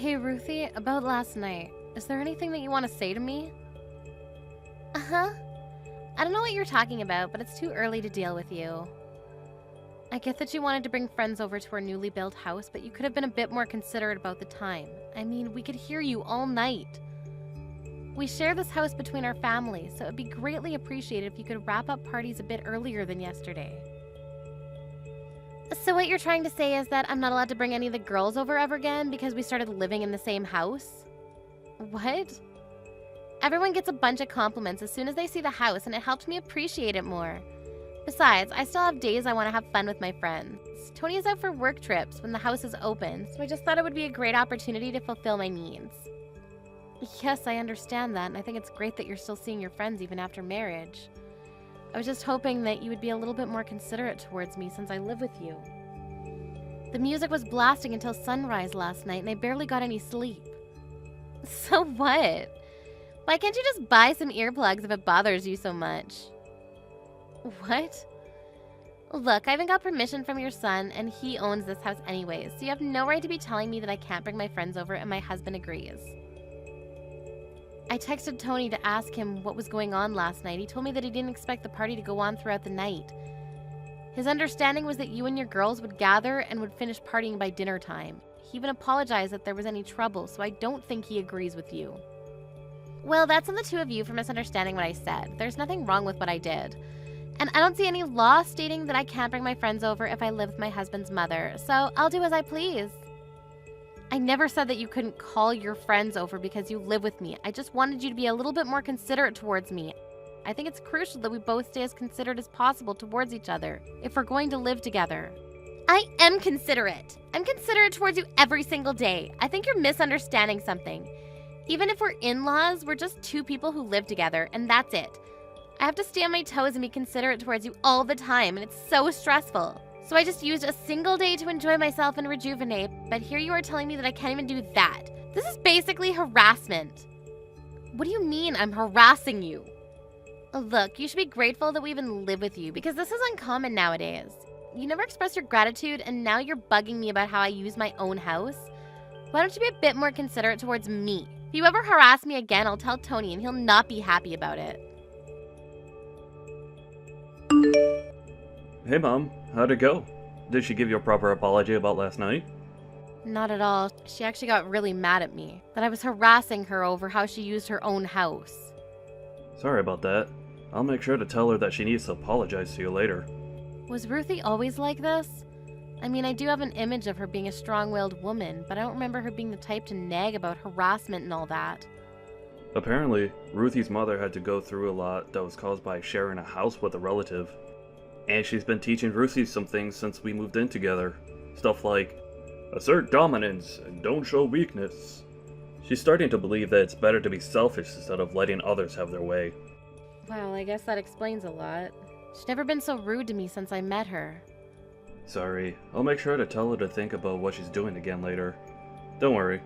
Hey, Ruthie, about last night. Is there anything that you want to say to me? Uh-huh. I don't know what you're talking about, but it's too early to deal with you. I get that you wanted to bring friends over to our newly built house, but you could have been a bit more considerate about the time. I mean, we could hear you all night. We share this house between our families, so it'd be greatly appreciated if you could wrap up parties a bit earlier than yesterday. So what you're trying to say is that I'm not allowed to bring any of the girls over ever again because we started living in the same house? What? Everyone gets a bunch of compliments as soon as they see the house, and it helps me appreciate it more. Besides, I still have days I want to have fun with my friends. Tony is out for work trips when the house is open, so I just thought it would be a great opportunity to fulfill my needs. Yes, I understand that, and I think it's great that you're still seeing your friends even after marriage. I was just hoping that you would be a little bit more considerate towards me since I live with you. The music was blasting until sunrise last night, and I barely got any sleep. So what? Why can't you just buy some earplugs if it bothers you so much? What? Look, I haven't got permission from your son, and he owns this house anyways, so you have no right to be telling me that I can't bring my friends over and my husband agrees. I texted Tony to ask him what was going on last night. He told me that he didn't expect the party to go on throughout the night. His understanding was that you and your girls would gather and would finish partying by dinner time. He even apologized that there was any trouble, so I don't think he agrees with you. Well, that's on the two of you for misunderstanding what I said. There's nothing wrong with what I did. And I don't see any law stating that I can't bring my friends over if I live with my husband's mother, so I'll do as I please. I never said that you couldn't call your friends over because you live with me. I just wanted you to be a little bit more considerate towards me. I think it's crucial that we both stay as considerate as possible towards each other if we're going to live together. I am considerate. I'm considerate towards you every single day. I think you're misunderstanding something. Even if we're in-laws, we're just two people who live together, and that's it. I have to stay on my toes and be considerate towards you all the time, and it's so stressful. So I just used a single day to enjoy myself and rejuvenate, but here you are telling me that I can't even do that. This is basically harassment. What do you mean I'm harassing you? Look, you should be grateful that we even live with you, because this is uncommon nowadays. You never express your gratitude, and now you're bugging me about how I use my own house. Why don't you be a bit more considerate towards me? If you ever harass me again, I'll tell Tony, and he'll not be happy about it. Hey Mom, how'd it go? Did she give you a proper apology about last night? Not at all. She actually got really mad at me, that I was harassing her over how she used her own house. Sorry about that. I'll make sure to tell her that she needs to apologize to you later. Was Ruthie always like this? I mean, I do have an image of her being a strong-willed woman, but I don't remember her being the type to nag about harassment and all that. Apparently, Ruthie's mother had to go through a lot that was caused by sharing a house with a relative. And she's been teaching Ruthie some things since we moved in together. Stuff like, assert dominance and don't show weakness. She's starting to believe that it's better to be selfish instead of letting others have their way. Well, I guess that explains a lot. She's never been so rude to me since I met her. Sorry, I'll make sure to tell her to think about what she's doing again later. Don't worry,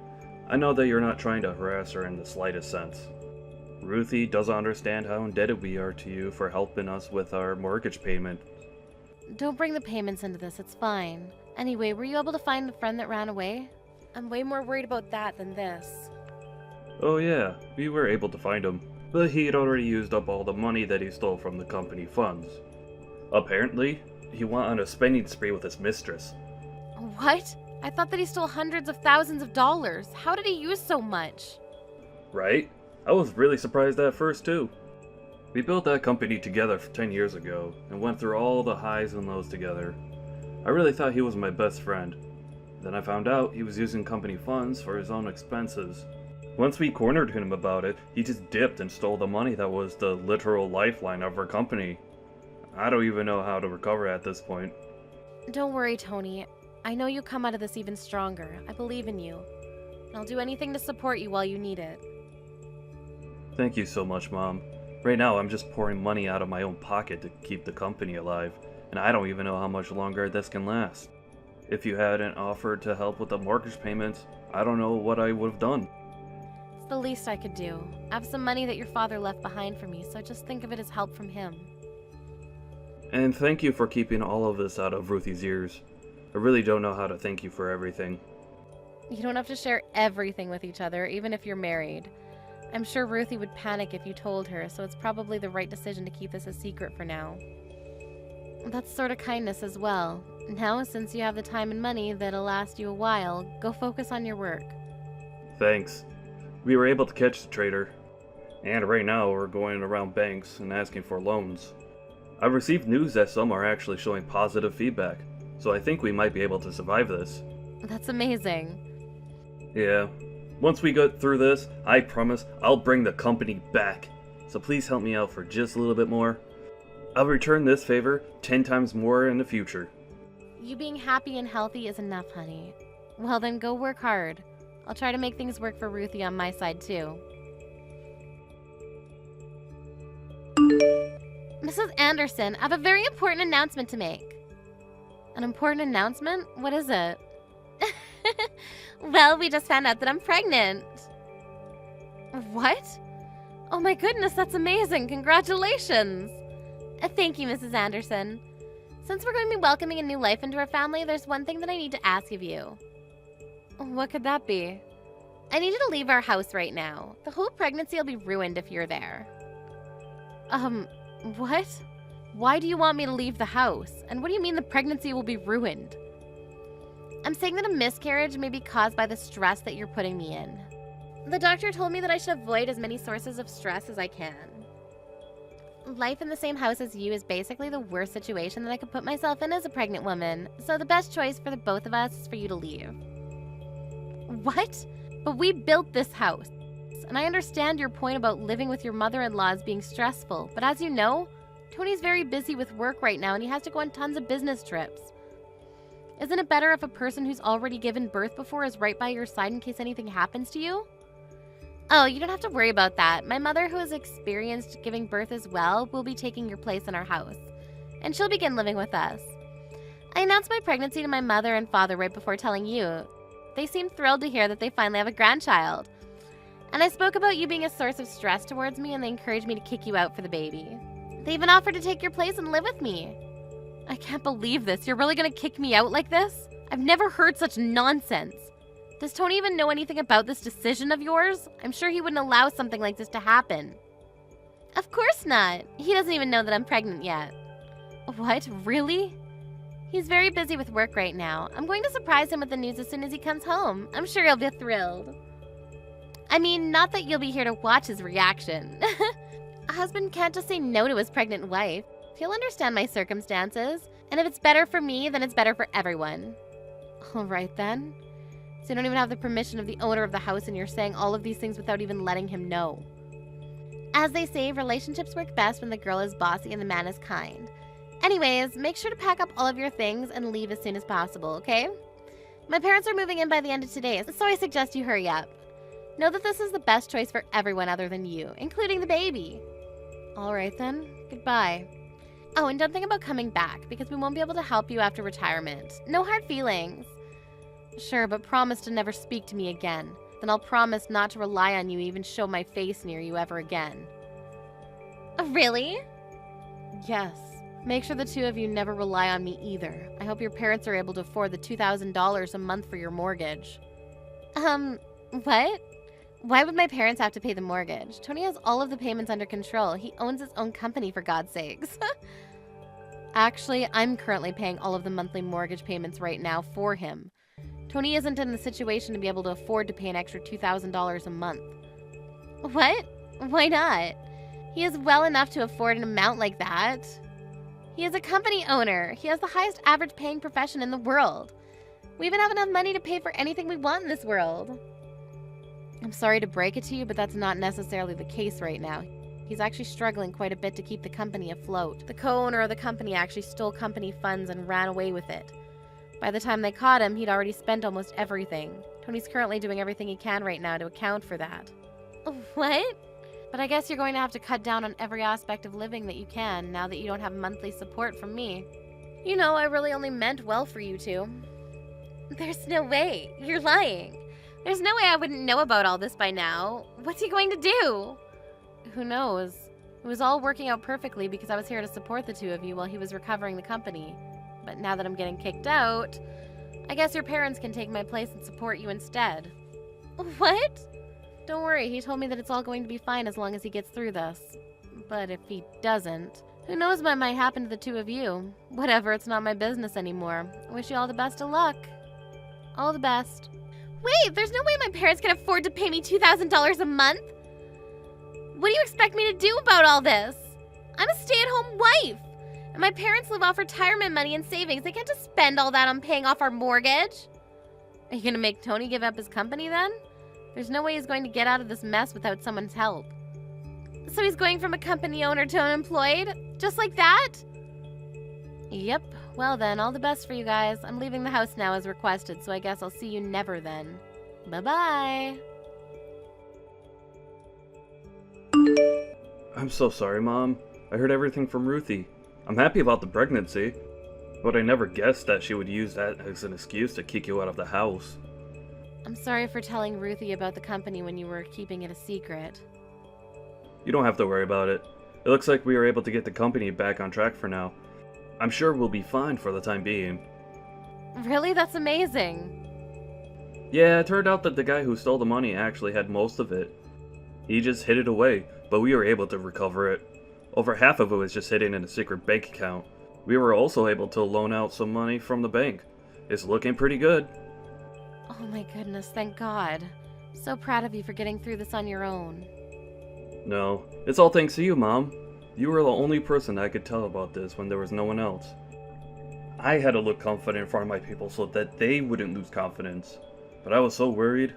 I know that you're not trying to harass her in the slightest sense. Ruthie doesn't understand how indebted we are to you for helping us with our mortgage payment. Don't bring the payments into this, it's fine. Anyway, were you able to find the friend that ran away? I'm way more worried about that than this. Oh yeah, we were able to find him, but he had already used up all the money that he stole from the company funds. Apparently, he went on a spending spree with his mistress. What? I thought that he stole hundreds of thousands of dollars. How did he use so much? Right? I was really surprised at first too. We built that company together 10 years ago, and went through all the highs and lows together. I really thought he was my best friend. Then I found out he was using company funds for his own expenses. Once we cornered him about it, he just dipped and stole the money that was the literal lifeline of our company. I don't even know how to recover at this point. Don't worry, Tony. I know you'll come out of this even stronger. I believe in you. And I'll do anything to support you while you need it. Thank you so much, Mom. Right now, I'm just pouring money out of my own pocket to keep the company alive, and I don't even know how much longer this can last. If you hadn't offered to help with the mortgage payments, I don't know what I would have done. It's the least I could do. I have some money that your father left behind for me, so just think of it as help from him. And thank you for keeping all of this out of Ruthie's ears. I really don't know how to thank you for everything. You don't have to share everything with each other, even if you're married. I'm sure Ruthie would panic if you told her, so it's probably the right decision to keep this a secret for now. That's sort of kindness as well. Now, since you have the time and money that'll last you a while, go focus on your work. Thanks. We were able to catch the traitor. And right now we're going around banks and asking for loans. I've received news that some are actually showing positive feedback, so I think we might be able to survive this. That's amazing. Yeah. Once we get through this, I promise I'll bring the company back. So please help me out for just a little bit more. I'll return this favor 10 times more in the future. You being happy and healthy is enough, honey. Well, then go work hard. I'll try to make things work for Ruthie on my side, too. Mrs. Anderson, I have a very important announcement to make. An important announcement? What is it? Well, we just found out that I'm pregnant. What? Oh my goodness, that's amazing. Congratulations. Thank you, Mrs. Anderson. Since we're going to be welcoming a new life into our family, there's one thing that I need to ask of you. What could that be? I need you to leave our house right now. The whole pregnancy will be ruined if you're there. What? Why do you want me to leave the house? And what do you mean the pregnancy will be ruined? I'm saying that a miscarriage may be caused by the stress that you're putting me in. The doctor told me that I should avoid as many sources of stress as I can. Life in the same house as you is basically the worst situation that I could put myself in as a pregnant woman, so the best choice for the both of us is for you to leave. What? But we built this house. And I understand your point about living with your mother-in-law as being stressful, but as you know, Tony's very busy with work right now and he has to go on tons of business trips. Isn't it better if a person who's already given birth before is right by your side in case anything happens to you? Oh, you don't have to worry about that. My mother, who has experienced giving birth as well, will be taking your place in our house, and she'll begin living with us. I announced my pregnancy to my mother and father right before telling you. They seemed thrilled to hear that they finally have a grandchild. And I spoke about you being a source of stress towards me, and they encouraged me to kick you out for the baby. They even offered to take your place and live with me. I can't believe this. You're really gonna kick me out like this? I've never heard such nonsense. Does Tony even know anything about this decision of yours? I'm sure he wouldn't allow something like this to happen. Of course not. He doesn't even know that I'm pregnant yet. What? Really? He's very busy with work right now. I'm going to surprise him with the news as soon as he comes home. I'm sure he'll be thrilled. I mean, not that you'll be here to watch his reaction. A husband can't just say no to his pregnant wife. He'll understand my circumstances, and if it's better for me, then it's better for everyone. All right, then. So you don't even have the permission of the owner of the house, and you're saying all of these things without even letting him know. As they say, relationships work best when the girl is bossy and the man is kind. Anyways, make sure to pack up all of your things and leave as soon as possible, okay? My parents are moving in by the end of today, so I suggest you hurry up. Know that this is the best choice for everyone other than you, including the baby. All right, then. Goodbye. Oh, and don't think about coming back, because we won't be able to help you after retirement. No hard feelings. Sure, but promise to never speak to me again. Then I'll promise not to rely on you, even show my face near you ever again. Really? Yes. Make sure the two of you never rely on me either. I hope your parents are able to afford the $2,000 a month for your mortgage. What? Why would my parents have to pay the mortgage? Tony has all of the payments under control. He owns his own company, for God's sakes. Actually, I'm currently paying all of the monthly mortgage payments right now for him. Tony isn't in the situation to be able to afford to pay an extra $2,000 a month. What? Why not? He is well enough to afford an amount like that. He is a company owner. He has the highest average paying profession in the world. We even have enough money to pay for anything we want in this world. I'm sorry to break it to you, but that's not necessarily the case right now. He's actually struggling quite a bit to keep the company afloat. The co-owner of the company actually stole company funds and ran away with it. By the time they caught him, he'd already spent almost everything. Tony's currently doing everything he can right now to account for that. What? But I guess you're going to have to cut down on every aspect of living that you can now that you don't have monthly support from me. You know, I really only meant well for you two. There's no way. You're lying. There's no way I wouldn't know about all this by now. What's he going to do? Who knows? It was all working out perfectly because I was here to support the two of you while he was recovering the company. But now that I'm getting kicked out, I guess your parents can take my place and support you instead. What? Don't worry, he told me that it's all going to be fine as long as he gets through this. But if he doesn't, who knows what might happen to the two of you? Whatever, it's not my business anymore. I wish you all the best of luck. All the best. Wait, there's no way my parents can afford to pay me $2,000 a month? What do you expect me to do about all this? I'm a stay-at-home wife, and my parents live off retirement money and savings. They can't just spend all that on paying off our mortgage. Are you gonna make Tony give up his company then? There's no way he's going to get out of this mess without someone's help. So he's going from a company owner to unemployed? Just like that? Yep. Well then, all the best for you guys. I'm leaving the house now as requested, so I guess I'll see you never then. Bye-bye. I'm so sorry, Mom. I heard everything from Ruthie. I'm happy about the pregnancy, but I never guessed that she would use that as an excuse to kick you out of the house. I'm sorry for telling Ruthie about the company when you were keeping it a secret. You don't have to worry about it. It looks like we were able to get the company back on track for now. I'm sure we'll be fine for the time being. Really? That's amazing. Yeah, it turned out that the guy who stole the money actually had most of it. He just hid it away, but we were able to recover it. Over half of it was just hidden in a secret bank account. We were also able to loan out some money from the bank. It's looking pretty good. Oh my goodness, thank God. So proud of you for getting through this on your own. No, it's all thanks to you, Mom. You were the only person I could tell about this when there was no one else. I had to look confident in front of my people so that they wouldn't lose confidence. But I was so worried.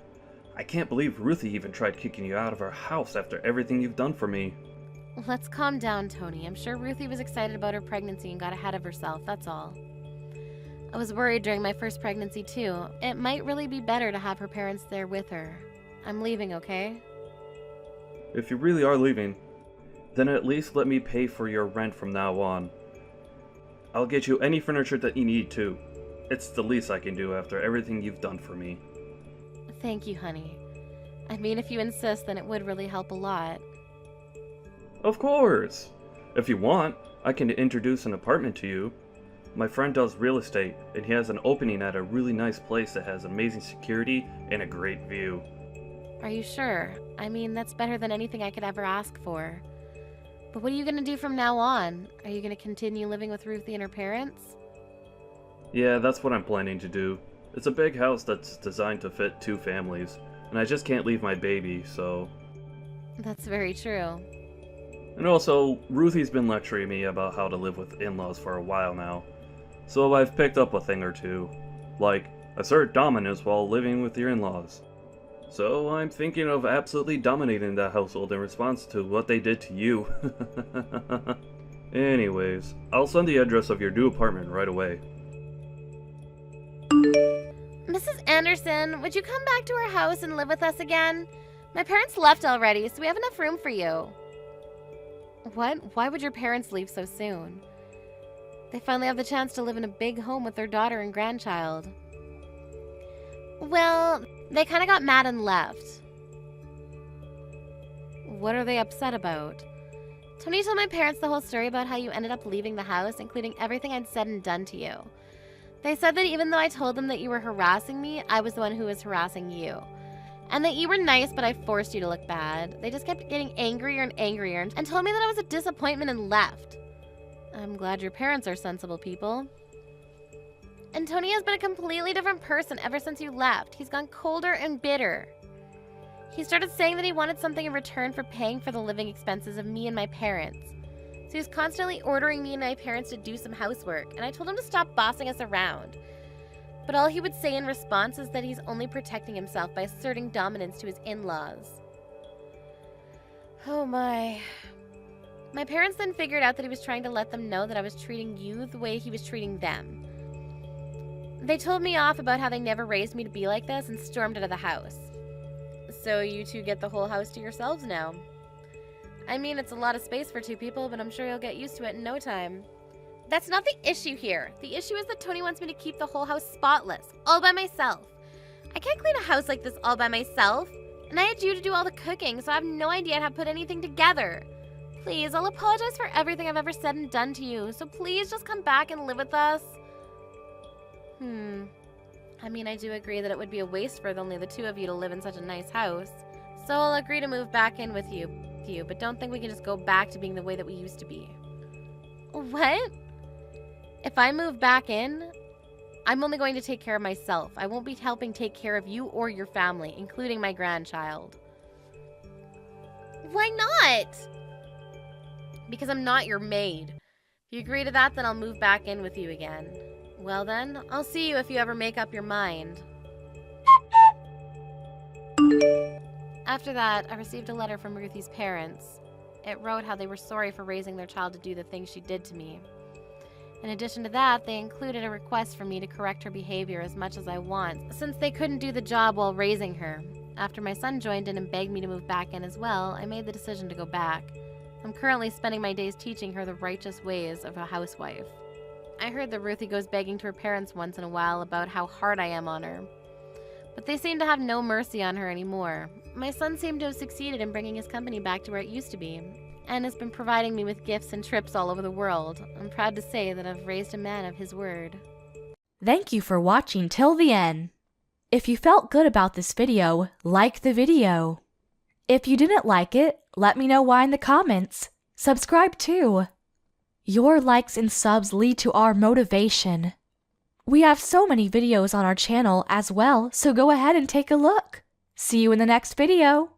I can't believe Ruthie even tried kicking you out of our house after everything you've done for me. Let's calm down, Tony. I'm sure Ruthie was excited about her pregnancy and got ahead of herself, that's all. I was worried during my first pregnancy, too. It might really be better to have her parents there with her. I'm leaving, okay? If you really are leaving, then at least let me pay for your rent from now on. I'll get you any furniture that you need, too. It's the least I can do after everything you've done for me. Thank you, honey. I mean, if you insist, then it would really help a lot. Of course! If you want, I can introduce an apartment to you. My friend does real estate, and he has an opening at a really nice place that has amazing security and a great view. Are you sure? I mean, that's better than anything I could ever ask for. But what are you going to do from now on? Are you going to continue living with Ruthie and her parents? Yeah, that's what I'm planning to do. It's a big house that's designed to fit 2 families, and I just can't leave my baby, so... That's very true. And also, Ruthie's been lecturing me about how to live with in-laws for a while now, so I've picked up a thing or two. Like, assert dominance while living with your in-laws. So I'm thinking of absolutely dominating that household in response to what they did to you. Anyways, I'll send the address of your new apartment right away. Mrs. Anderson, would you come back to our house and live with us again? My parents left already, so we have enough room for you. What? Why would your parents leave so soon? They finally have the chance to live in a big home with their daughter and grandchild. Well, they kind of got mad and left. What are they upset about? Tony told my parents the whole story about how you ended up leaving the house, including everything I'd said and done to you. They said that even though I told them that you were harassing me, I was the one who was harassing you. And that you were nice, but I forced you to look bad. They just kept getting angrier and angrier and told me that I was a disappointment and left. I'm glad your parents are sensible people. And Tony has been a completely different person ever since you left. He's gone colder and bitter. He started saying that he wanted something in return for paying for the living expenses of me and my parents. So he's constantly ordering me and my parents to do some housework, and I told him to stop bossing us around. But all he would say in response is that he's only protecting himself by asserting dominance to his in-laws. Oh my. My parents then figured out that he was trying to let them know that I was treating you the way he was treating them. They told me off about how they never raised me to be like this and stormed out of the house. So you two get the whole house to yourselves now. I mean, it's a lot of space for 2 people, but I'm sure you'll get used to it in no time. That's not the issue here. The issue is that Tony wants me to keep the whole house spotless, all by myself. I can't clean a house like this all by myself. And I had you to do all the cooking, so I have no idea how to put anything together. Please, I'll apologize for everything I've ever said and done to you, so please just come back and live with us. I mean, I do agree that it would be a waste for only the two of you to live in such a nice house. So I'll agree to move back in with you, but don't think we can just go back to being the way that we used to be. What? If I move back in, I'm only going to take care of myself. I won't be helping take care of you or your family, including my grandchild. Why not? Because I'm not your maid. If you agree to that, then I'll move back in with you again. Well then, I'll see you if you ever make up your mind. After that, I received a letter from Ruthie's parents. It wrote how they were sorry for raising their child to do the things she did to me. In addition to that, they included a request for me to correct her behavior as much as I want, since they couldn't do the job while raising her. After my son joined in and begged me to move back in as well, I made the decision to go back. I'm currently spending my days teaching her the righteous ways of a housewife. I heard that Ruthie goes begging to her parents once in a while about how hard I am on her. But they seem to have no mercy on her anymore. My son seemed to have succeeded in bringing his company back to where it used to be, and has been providing me with gifts and trips all over the world. I'm proud to say that I've raised a man of his word. Thank you for watching till the end. If you felt good about this video, like the video. If you didn't like it, let me know why in the comments. Subscribe too. Your likes and subs lead to our motivation. We have so many videos on our channel as well, so go ahead and take a look. See you in the next video.